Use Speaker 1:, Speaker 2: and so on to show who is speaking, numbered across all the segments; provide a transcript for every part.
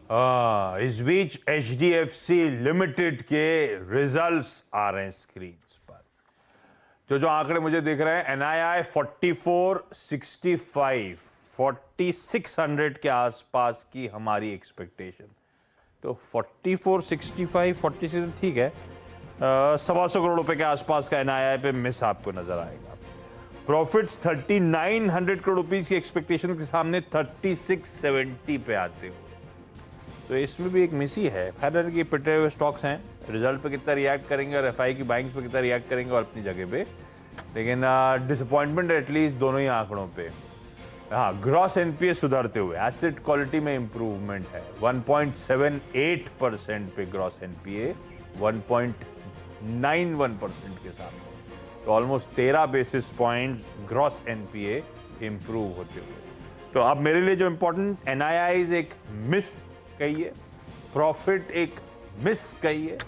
Speaker 1: इस बीच HDFC limited के results आ रहे हैं स्क्रीन पर। जो आंकड़े मुझे दिख रहे हैं, एनआईआई 4465 4600 के आसपास की हमारी एक्सपेक्टेशन। तो 4465 46 ठीक है, 125 करोड़ रुपए के आसपास का एनआईआई पे मिस आपको नजर आएगा। प्रॉफिट्स 3900 करोड़ रुपीस की एक्सपेक्टेशन के सामने 3670 पे आते हुए, तो इसमें भी एक मिस ही है। खैर कि पिटे हुए स्टॉक्स हैं, रिजल्ट पे कितना रिएक्ट करेंगे और एफआई की बाइंग्स पे कितना रिएक्ट करेंगे और अपनी जगह पे, लेकिन डिसअपॉइंटमेंट एटलीस्ट दोनों ही आंकड़ों पे। हाँ, ग्रॉस एनपीए सुधरते हुए, एसेट क्वालिटी में इंप्रूवमेंट है। 1.78% पे ग्रॉस एनपीए 1.91% के सामने, तो almost 13 basis points gross NPA improve होते हुए। तो अब मेरे लिए जो इंपॉर्टेंट, एनआईआईज एक मिस कहिए, प्रॉफिट एक मिस कहिए,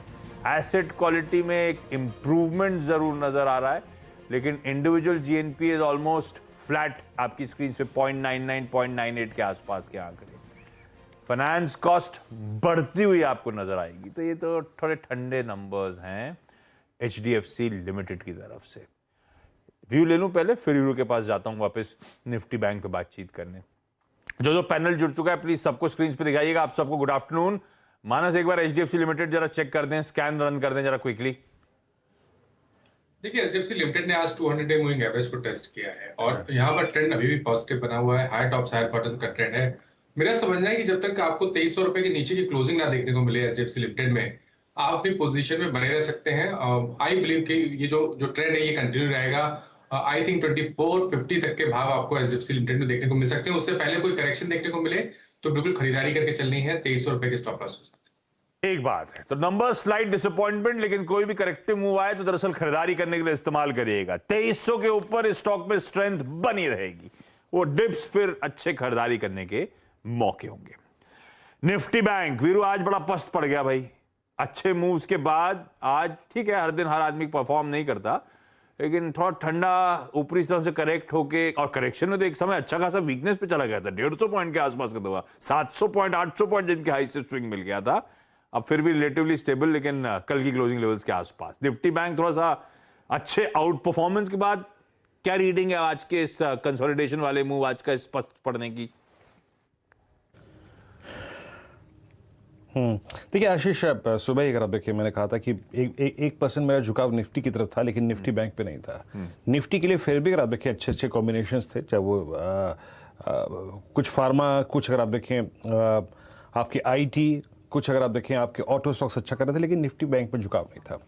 Speaker 1: एसेट क्वालिटी में एक इंप्रूवमेंट जरूर नजर आ रहा है, लेकिन individual GNP is almost flat. आपकी स्क्रीन पे 0.99 0.98 के आसपास के आंकड़े। फाइनेंस कॉस्ट बढ़ती हुई आपको नजर आएगी। तो ये तो थोड़े ठंडे नंबर्स हैं एचडीएफसी लिमिटेड की तरफ से। व्यू ले लूं पहले, फिर यूरो के पास जाता हूं वापस निफ्टी बैंक पे बातचीत करने। जो पैनल जुड़ चुका है प्लीज सबको स्क्रीन पे दिखाइएगा। आप सबको गुड आफ्टरनून। मानस, एक बार एचडीएफसी लिमिटेड जरा चेक कर दें, स्कैन रन कर दें जरा क्विकली।
Speaker 2: देखिए, एचडीएफसी लिमिटेड ने आज 200 डे मूविंग एवरेज को टेस्ट किया है और यहाँ पर ट्रेंड अभी भी पॉजिटिव बना हुआ है। हाई टॉप्स हाई बॉटम का ट्रेंड है। मेरा समझना है कि जब तक आपको 2300 रुपए के नीचे की क्लोजिंग ना देखने को मिले एचडीएफसी लिमिटेड में, आप अपनी पोजीशन में बने रह सकते हैं। आई बिलीव कि ये जो ट्रेंड है ये कंटिन्यू रहेगा। आई थिंक 2450 तक के भाव आपको एचडीएफसी लिमिटेड में देखने को मिल सकते हैं। उससे पहले कोई करेक्शन देखने को मिले तो बिल्कुल खरीदारी करके चलनी है 2300 रुपए के स्टॉप लॉस के साथ।
Speaker 1: एक बात है, तो नंबर स्लाइट डिसअपॉइंटमेंट, लेकिन कोई भी करेक्टिव मूव आए तो दरअसल खरीदारी करने के लिए इस्तेमाल करिएगा। 2300 के ऊपर इस स्टॉक में स्ट्रेंथ बनी रहेगी, वो डिप्स फिर अच्छे खरीदारी करने के मौके होंगे। निफ्टी बैंक वीरू आज बड़ा पस्त पड़ गया भाई। अच्छे मूव्स के बाद आज ठीक है, हर दिन हर आदमी परफॉर्म नहीं करता, लेकिन थोड़ा ठंडा ऊपरी तरफ से करेक्ट होके, और करेक्शन में तो एक समय अच्छा खासा वीकनेस पे चला गया था। 150 पॉइंट के आसपास का दवा, 700 पॉइंट 800 पॉइंट जिनके हाई से स्विंग मिल गया था। अब फिर भी रिलेटिवली स्टेबल, लेकिन कल की क्लोजिंग लेवल्स के आसपास। निफ्टी बैंक थोड़ा सा अच्छे आउट परफॉर्मेंस के बाद क्या रीडिंग है आज के इस कंसोलिडेशन वाले मूव, आज का स्पष्ट पड़ने की?
Speaker 3: देखिए आशीष, सुबह ही अगर आप देखिए, मैंने कहा था कि 1% मेरा झुकाव निफ्टी की तरफ था, लेकिन निफ्टी बैंक पे नहीं था। निफ्टी के लिए फिर भी अगर आप देखिए अच्छे अच्छे कॉम्बिनेशंस थे, चाहे वो कुछ फार्मा, कुछ अगर आप देखें आपके आईटी, कुछ अगर आप देखें आपके ऑटो स्टॉक्स अच्छा कर रहे थे, लेकिन निफ्टी बैंक में झुकाव नहीं था।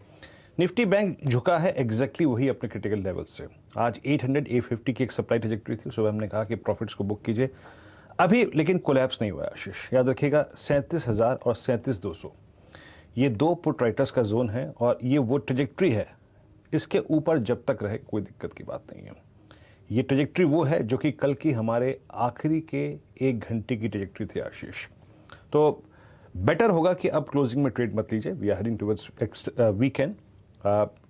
Speaker 3: निफ्टी बैंक झुका है एग्जैक्टली वही अपने क्रिटिकल लेवल से। आज 800 850 की एक सप्लाई ट्रैजेक्टरी थी। सुबह हमने कहा कि प्रॉफिट्स को बुक कीजिए अभी, लेकिन कोलैप्स नहीं हुआ आशीष। याद रखिएगा 37,000 और 37,200 ये दो पुट राइटर्स का जोन है, और ये वो ट्रैजेक्टरी है, इसके ऊपर जब तक रहे कोई दिक्कत की बात नहीं है। ये ट्रैजेक्टरी वो है जो कि कल की हमारे आखिरी के 1 घंटे की ट्रैजेक्टरी थी आशीष। तो बेटर होगा कि अब क्लोजिंग में ट्रेड मत लीजिए। We are heading towards weekend.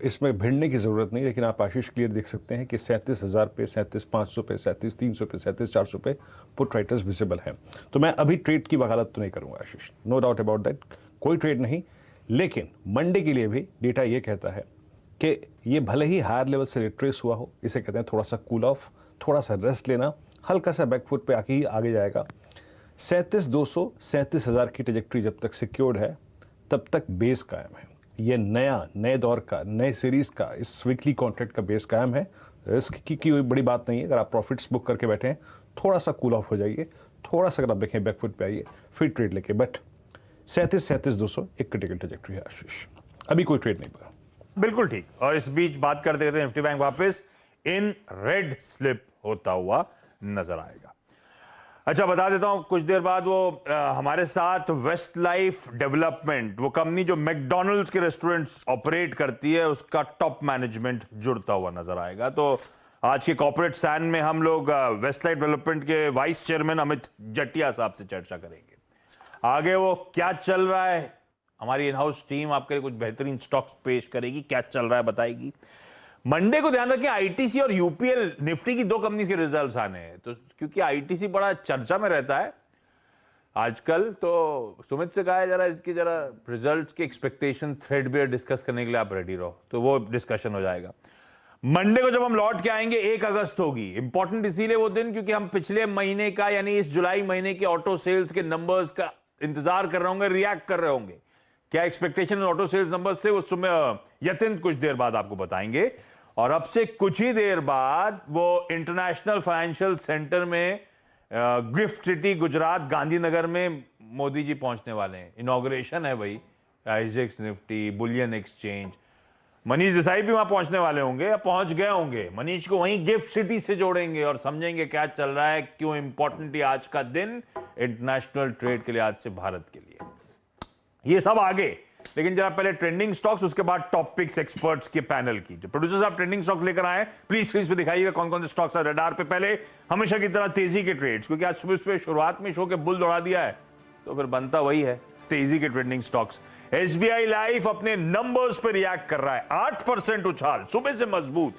Speaker 3: इसमें भिड़ने की ज़रूरत नहीं, लेकिन आप आशीष क्लियर देख सकते हैं कि 37,000 पे, 37,500 पे, 37,300 पे, 37,400 पे पुट राइटर्स विजिबल हैं। तो मैं अभी ट्रेड की वकालत तो नहीं करूंगा आशीष, नो डाउट अबाउट दैट, कोई ट्रेड नहीं। लेकिन मंडे के लिए भी डेटा ये कहता है कि ये भले ही हायर लेवल से रिट्रेस हुआ हो, इसे कहते हैं थोड़ा सा कूल ऑफ, थोड़ा सा रेस्ट लेना, हल्का सा बैकफुट पे आके ही आगे जाएगा। 37,200 37,000 की ट्रैजेक्टरी जब तक सिक्योर्ड है तब तक बेस कायम है। ये नए दौर का, नए सीरीज का, इस वीकली कॉन्ट्रैक्ट का बेस कायम है। रिस्क की कोई बड़ी बात नहीं है। अगर आप प्रॉफिट्स बुक करके बैठे हैं, थोड़ा सा कूल ऑफ हो जाइए, थोड़ा सा अगर आप देखें बैकफुट पे आइए, फिर ट्रेड लेके। बट 37,200 एक क्रिटिकल ट्रैजेक्टरी है आशीष, अभी कोई ट्रेड नहीं पड़ा।
Speaker 1: बिल्कुल ठीक। और इस बीच बात करते करते निफ्टी बैंक वापस इन रेड स्लिप होता हुआ नजर आएगा। अच्छा, बता देता हूं, कुछ देर बाद वो हमारे साथ वेस्ट लाइफ डेवलपमेंट, वो कंपनी जो मैकडॉनल्ड्स के रेस्टोरेंट्स ऑपरेट करती है, उसका टॉप मैनेजमेंट जुड़ता हुआ नजर आएगा। तो आज के कॉर्पोरेट सैन में हम लोग वेस्ट लाइफ डेवलपमेंट के वाइस चेयरमैन अमित जटिया साहब से चर्चा करेंगे। आगे वो क्या चल रहा है, हमारी इन हाउस टीम आपके लिए कुछ बेहतरीन स्टॉक्स पेश करेगी, क्या चल रहा है बताएगी। मंडे को ध्यान रखिए, आईटीसी और यूपीएल निफ्टी की 2 कंपनी के रिजल्ट्स आने हैं, तो क्योंकि आईटीसी बड़ा चर्चा में रहता है, आजकल तो सुमित से कहा है जरा इसकी जरा रिजल्ट की एक्सपेक्टेशन थ्रेडबेयर डिस्कस करने के लिए आप रेडी रहो, तो वो डिस्कशन हो जाएगा। मंडे को जब हम लौट के आएंगे 1 अगस्त होगी। इंपॉर्टेंट इसीलिए वो दिन क्योंकि हम पिछले महीने का यानी इस जुलाई महीने के ऑटो सेल्स के नंबर्स का इंतजार कर रहे होंगे, रिएक्ट कर रहे होंगे। क्या एक्सपेक्टेशन ऑटो सेल्स नंबर से उस समय यतिन कुछ देर बाद आपको बताएंगे। और अब से कुछ ही देर बाद वो इंटरनेशनल फाइनेंशियल सेंटर में गिफ्ट सिटी गुजरात गांधीनगर में मोदी जी पहुंचने वाले हैं। इनॉग्रेशन है भाई, आईजेक्स Nifty bullion exchange. Manish Desai भी वहां पहुंचने वाले होंगे या पहुंच गए होंगे। मनीष को वहीं गिफ्ट सिटी से जोड़ेंगे और समझेंगे क्या चल रहा है, क्यों इंपॉर्टेंट है आज का दिन इंटरनेशनल ट्रेड के लिए, आज से भारत के लिए। ये सब आगे, लेकिन जरा पहले ट्रेंडिंग स्टॉक्स, उसके बाद टॉपिक्स एक्सपर्ट्स के पैनल की। जो प्रोड्यूसर साहब ट्रेंडिंग स्टॉक्स लेकर आए प्लीज स्क्रीन पे दिखाइएगा कौन कौन से स्टॉक्स है रडार पे। पहले हमेशा की तरह तेजी के ट्रेड्स, क्योंकि आज सुबह शुरुआत में शो के बुल दौड़ा दिया है तो फिर बनता वही है, तेजी के ट्रेंडिंग स्टॉक्स। एसबीआई लाइफ अपने नंबर्स पे रिएक्ट कर रहा है, 8% उछाल सुबह से मजबूत।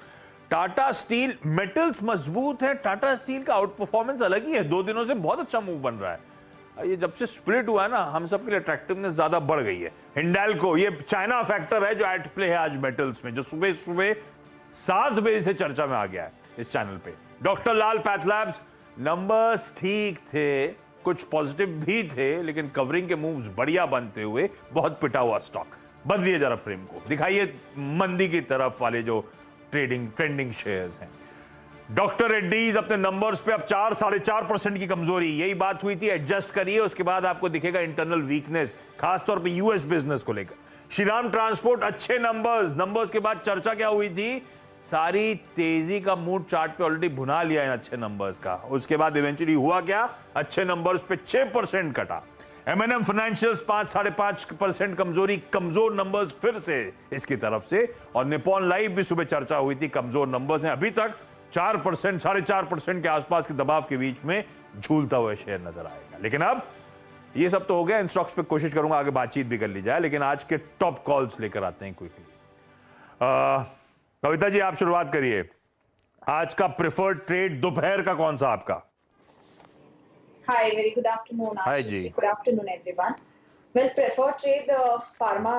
Speaker 1: टाटा स्टील मेटल्स मजबूत है, टाटा स्टील का आउट परफॉर्मेंस अलग ही है, 2 दिनों से बहुत अच्छा मूव बन रहा है। ये जब से स्प्लिट हुआ है ना, हम सबके लिए अट्रैक्टिवनेस ज्यादा बढ़ गई है। हिंडाल्को, ये चाइना फैक्टर है जो एट प्ले है आज मेटल्स में, जो सुबह 7 बजे से चर्चा में आ गया है इस चैनल पे। डॉक्टर लाल पैथलैब्स, नंबर्स ठीक थे, कुछ पॉजिटिव भी थे, लेकिन कवरिंग के मूव्स बढ़िया बनते हुए बहुत पिटा हुआ स्टॉक। बदलिए जरा फ्रेम को, दिखाइए मंदी की तरफ वाले जो ट्रेंडिंग शेयर्स हैं। डॉक्टर रेड्डीज अपने नंबर्स पे अब 4-4.5% की कमजोरी, यही बात हुई थी, एडजस्ट करिए, उसके बाद आपको दिखेगा इंटरनल वीकनेस, खासतौर पे यूएस बिजनेस को लेकर। श्रीराम ट्रांसपोर्ट अच्छे नंबर्स के बाद चर्चा क्या हुई थी, सारी तेजी का मूड चार्ट पे ऑलरेडी भुना लिया है अच्छे नंबर्स का। उसके बाद इवेंचुअली हुआ क्या, अच्छे नंबर्स पे 6% कटा। एमएनएम फाइनेंशियल्स 5-5.5% कमजोरी, कमजोर नंबर्स फिर से इसकी तरफ से। और निप्पॉन लाइफ भी सुबह चर्चा हुई थी, कमजोर नंबर्स हैं, अभी तक 4%, 4.5% के आसपास के दबाव के बीच में झूलता हुआ शेयर नजर आएगा। लेकिन अब ये सब तो हो गया, इन स्टॉक्स पे कोशिश करूंगा आगे बातचीत भी कर ली जाए, लेकिन आज के टॉप कॉल्स लेकर आते हैं क्विकली। कविता जी आप शुरुआत करिए, आज का प्रेफर्ड ट्रेड दोपहर का कौन सा आपका?
Speaker 4: Hi, very good afternoon.
Speaker 1: Hi
Speaker 4: Ashish.
Speaker 1: जी।
Speaker 4: Good afternoon, everyone. Well, preferred trade pharma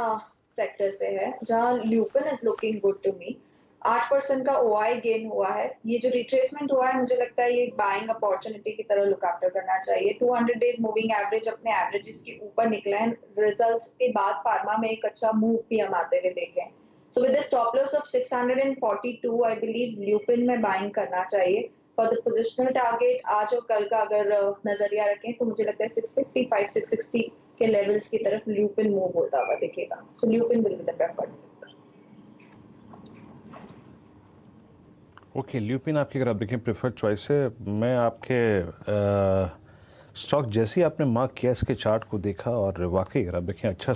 Speaker 4: sector से है, जहाँ Lupin is looking good to me. 8% का OI गेन हुआ है। ये जो रिट्रेसमेंट हुआ है, मुझे लगता है ये बाइंग अपॉर्चुनिटी की तरह लुक आफ्टर करना चाहिए। 200 डेज मूविंग एवरेज अपने एवरेजेस के ऊपर निकले हैं। रिजल्ट्स के बाद फार्मा में एक अच्छा मूव भी हम आते हुए देखे हैं। So with the stop loss of 642, I believe Lupin में बाइंग करना चाहिए। For the positional target आज और कल का अगर नजरिया रखें तो मुझे लगता है 655, 660 के लेवल्स की तरफ Lupin मूव होता हुआ दिखेगा। So Lupin will be the preferred.
Speaker 3: Okay, lupin आपकी अगर आप देखें प्रेफर्ड चॉइस है। मैं आपके स्टॉक जैसे ही आपने मार्क किया इसके चार्ट को देखा और वाकई अगर आप देखें अच्छा